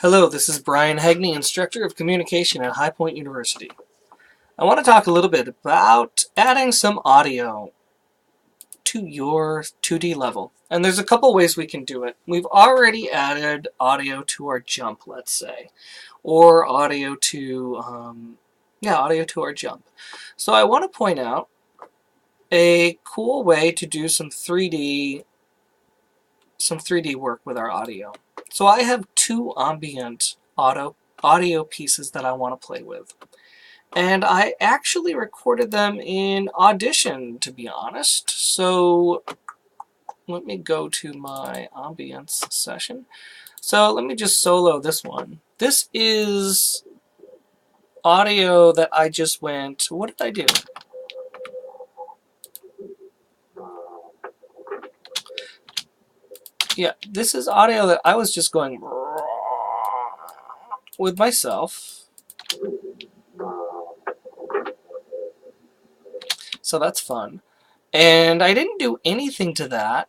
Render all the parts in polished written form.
Hello, this is Brian Hegney, Instructor of Communication at High Point University. I want to talk a little bit about adding some audio to your 2D level. And there's a couple ways we can do it. We've already added audio to our jump, let's say, or audio to our jump. So I want to point out a cool way to do some 3D work with our audio. So I have two ambient audio pieces that I want to play with. And I actually recorded them in Audition, to be honest. So let me go to my ambience session. So let me just solo this one. This is audio that I just went, what did I do? Yeah, this is audio that I was just going with myself. So that's fun. And I didn't do anything to that,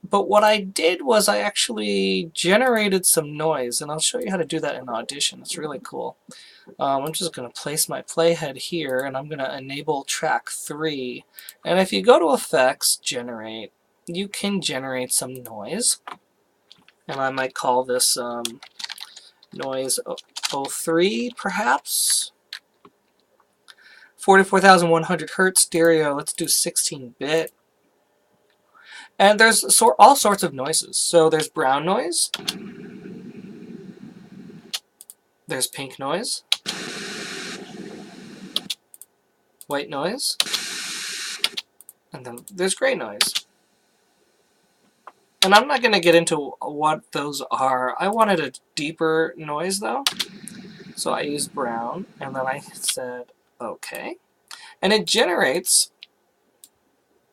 but what I did was I actually generated some noise, and I'll show you how to do that in Audition. It's really cool. I'm just going to place my playhead here, and I'm going to enable track 3. And if you go to Effects, Generate, you can generate some noise. And I might call this noise 03, perhaps. 44,100 hertz stereo. Let's do 16-bit. And there's all sorts of noises. So there's brown noise. There's pink noise. White noise. And then there's gray noise. And I'm not going to get into what those are. I wanted a deeper noise, though. So I used brown, and then I said, OK. And it generates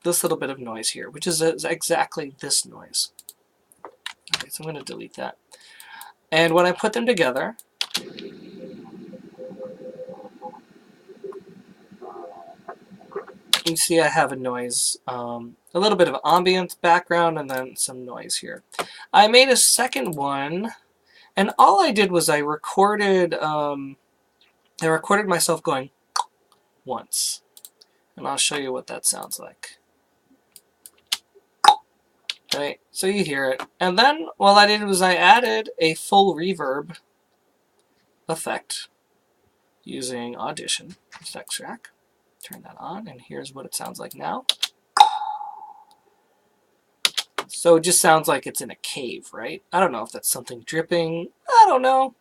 this little bit of noise here, which is exactly this noise. Okay, so I'm going to delete that. And when I put them together, you see I have a noise, a little bit of ambient background, and then some noise here. I made a second one, and all I did was I recorded myself going once. And I'll show you what that sounds like. Right, so you hear it. And then what I did was I added a full reverb effect using Audition effects track. Turn that on, and here's what it sounds like now. So it just sounds like it's in a cave, right? I don't know if that's something dripping. I don't know.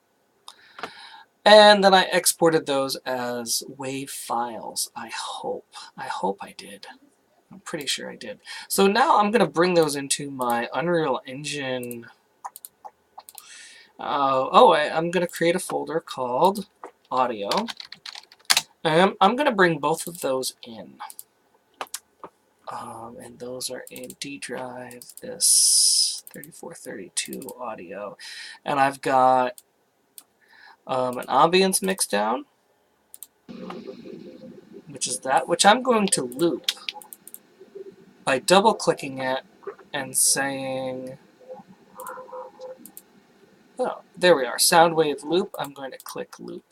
And then I exported those as WAV files. I hope I did. I'm pretty sure I did. So now I'm going to bring those into my Unreal Engine. I'm going to create a folder called Audio. And I'm going to bring both of those in. And those are in D drive, this 3432 audio. And I've got an ambience mixdown, which is that, which I'm going to loop by double-clicking it and saying, oh, there we are, sound wave loop. I'm going to click loop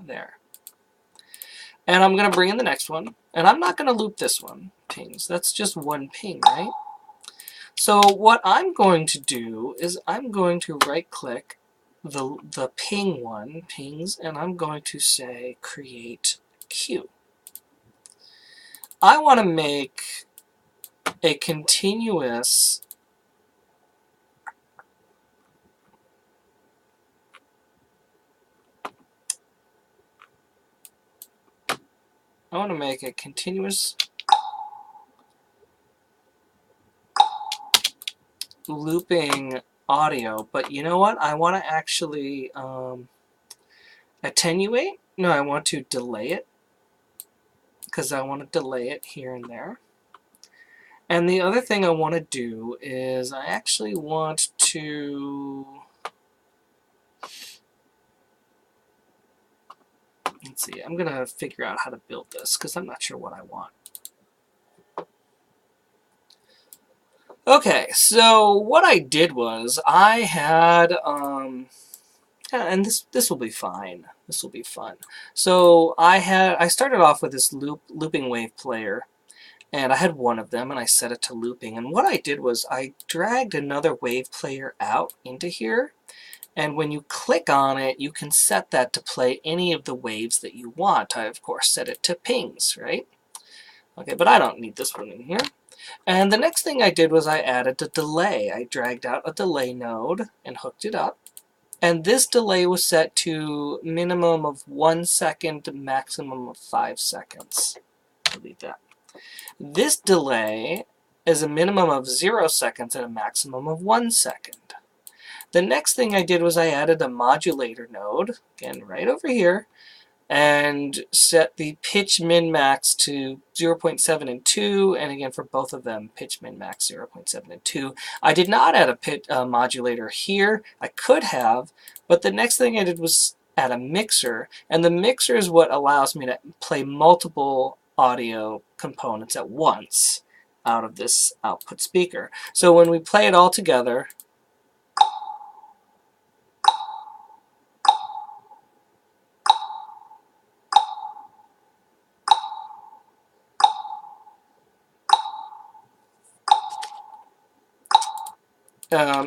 there. And I'm going to bring in the next one, and I'm not going to loop this one, pings. That's just one ping, right? So what I'm going to do is I'm going to right-click the ping one, pings, and I'm going to say create queue. I want to make a continuous looping audio, but you know what? I want to actually attenuate. No, I want to delay it, because I want to delay it here and there. And the other thing I want to do is I actually want to, let's see, I'm going to figure out how to build this because I'm not sure what I want. Okay, so what I did was I had And this will be fine. This will be fun. So I started off with this looping wave player, and I had one of them, and I set it to looping. And what I did was I dragged another wave player out into here, and when you click on it, you can set that to play any of the waves that you want. I, of course, set it to pings, right? Okay, but I don't need this one in here. And the next thing I did was I added a delay. I dragged out a delay node and hooked it up. And this delay was set to minimum of 1 second, maximum of 5 seconds. Delete that. This delay is a minimum of 0 seconds and a maximum of 1 second. The next thing I did was I added a modulator node, again right over here, and set the pitch min-max to 0.7 and 2, and again for both of them, pitch min-max 0.7 and 2. I did not add a modulator here. I could have, but the next thing I did was add a mixer, and the mixer is what allows me to play multiple audio components at once out of this output speaker. So when we play it all together,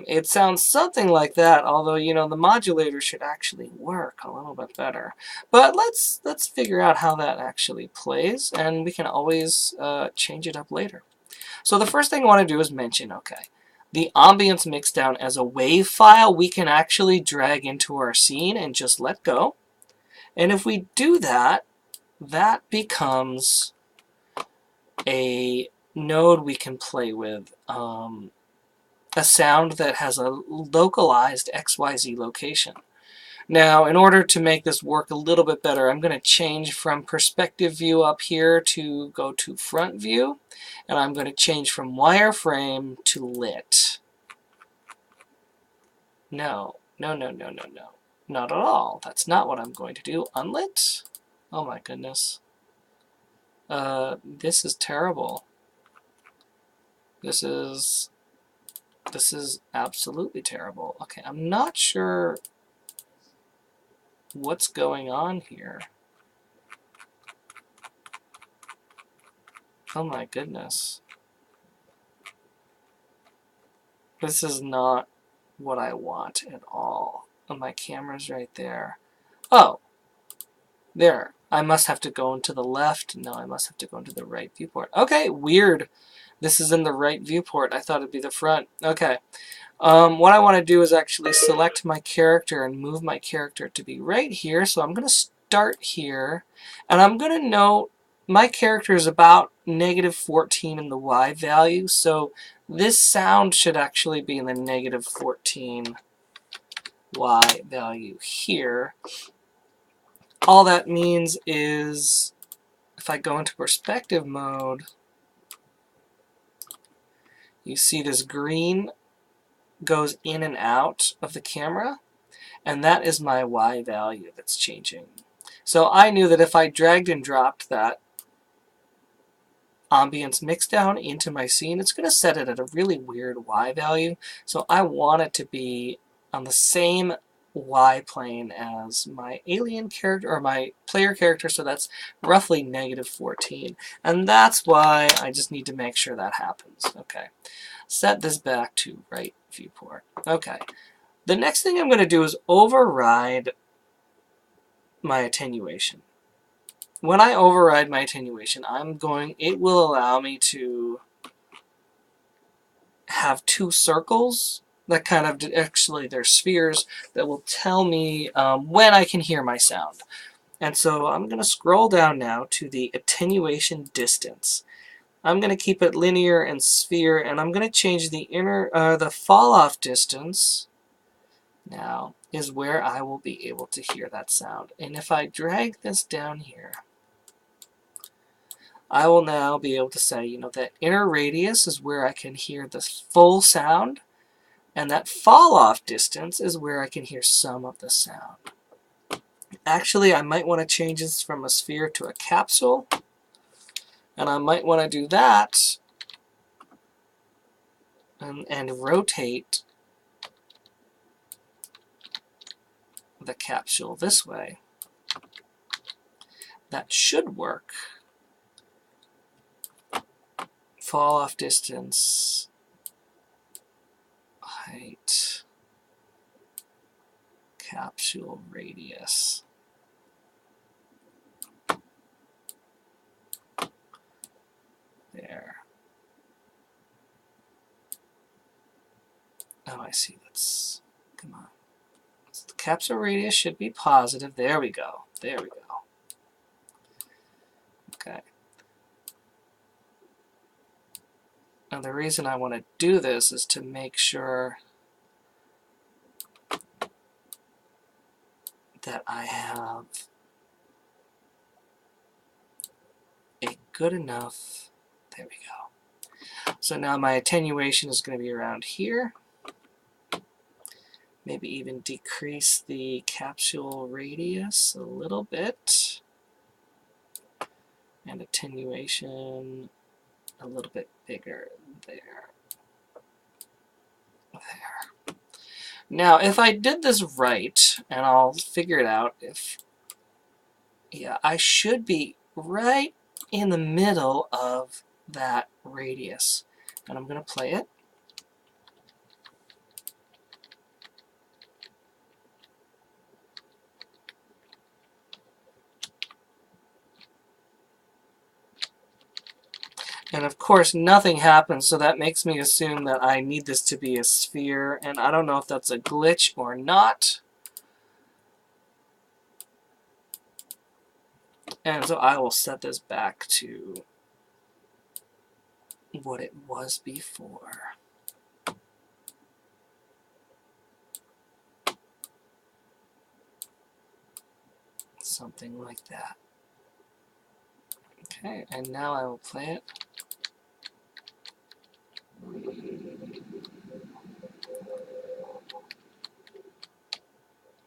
it sounds something like that, although, you know, the modulator should actually work a little bit better. But let's figure out how that actually plays, and we can always change it up later. So the first thing I want to do is mention, okay, the ambience mixdown as a wave file we can actually drag into our scene and just let go. And if we do that, that becomes a node we can play with. A sound that has a localized XYZ location. Now, in order to make this work a little bit better, I'm going to change from perspective view up here to go to front view, and I'm going to change from wireframe to lit. No, no, no, no, no, no. Not at all. That's not what I'm going to do. Unlit? Oh my goodness. This is terrible. This is absolutely terrible. Okay, I'm not sure what's going on here. Oh my goodness. This is not what I want at all. Oh, my camera's right there. Oh, there. I must have to go into the left. No, I must have to go into the right viewport. Okay, weird. This is in the right viewport. I thought it'd be the front. Okay. What I want to do is actually select my character and move my character to be right here. So I'm going to start here, and I'm going to note my character is about -14 in the Y value, so this sound should actually be in the -14 Y value here. All that means is if I go into perspective mode, you see this green goes in and out of the camera, and that is my Y value that's changing. So I knew that if I dragged and dropped that ambience mixdown into my scene, it's going to set it at a really weird Y value. So I want it to be on the same Y plane as my alien character, or my player character, so that's roughly -14. And that's why I just need to make sure that happens. Okay. Set this back to right viewport. Okay. The next thing I'm going to do is override my attenuation. When I override my attenuation, it will allow me to have two circles that kind of, actually they're spheres, that will tell me when I can hear my sound. And so I'm going to scroll down now to the attenuation distance. I'm going to keep it linear and sphere, and I'm going to change the fall-off distance now is where I will be able to hear that sound. And if I drag this down here, I will now be able to say, you know, that inner radius is where I can hear the full sound, and that fall-off distance is where I can hear some of the sound. Actually, I might want to change this from a sphere to a capsule, and I might want to do that and rotate the capsule this way, that should work. Fall off distance, height, capsule radius. There. Oh, I see. Let's, come on. So the capsule radius should be positive. There we go. There we go. Okay. Now the reason I want to do this is to make sure that I have a good enough, there we go. So now my attenuation is going to be around here. Maybe even decrease the capsule radius a little bit. And attenuation a little bit bigger there. There. Now, if I did this right, and I'll figure it out, if, yeah, I should be right in the middle of that radius. And I'm going to play it. And of course, nothing happens, so that makes me assume that I need this to be a sphere, and I don't know if that's a glitch or not. And so I will set this back to what it was before. Something like that. Okay, and now I will play it.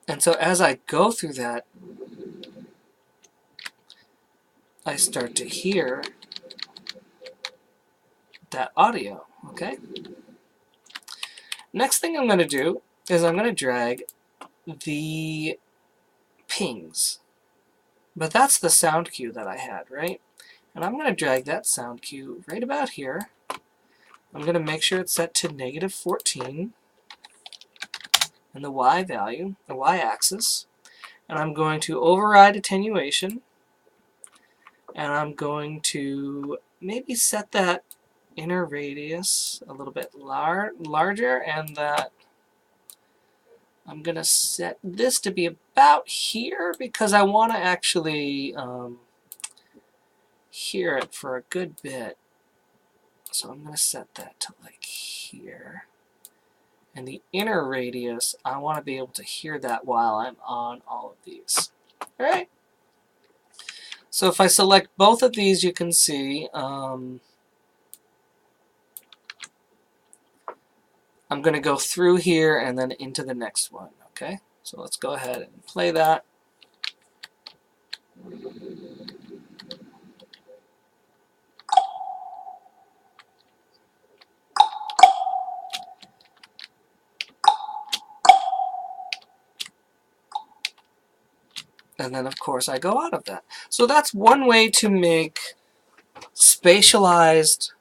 And so as I go through that, I start to hear that audio, okay? Next thing I'm going to do is I'm going to drag the pings. But that's the sound cue that I had, right? And I'm going to drag that sound cue right about here. I'm going to make sure it's set to -14 in the Y value, the Y axis. And I'm going to override attenuation. And I'm going to maybe set that inner radius a little bit larger, and that I'm going to set this to be about here because I want to actually hear it for a good bit. So I'm going to set that to like here. And the inner radius, I want to be able to hear that while I'm on all of these. All right. So if I select both of these, you can see I'm going to go through here and then into the next one. Okay. So let's go ahead and play that. And then, of course, I go out of that. So that's one way to make spatialized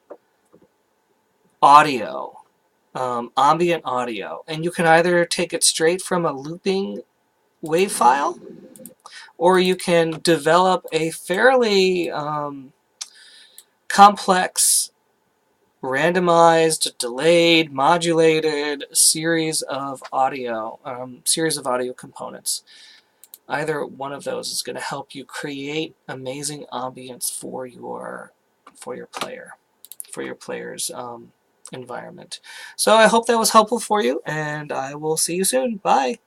audio, ambient audio. And you can either take it straight from a looping wave file, or you can develop a fairly complex, randomized, delayed, modulated series of audio components. Either one of those is going to help you create amazing ambience for your player, for your player's environment. So I hope that was helpful for you, and I will see you soon. Bye.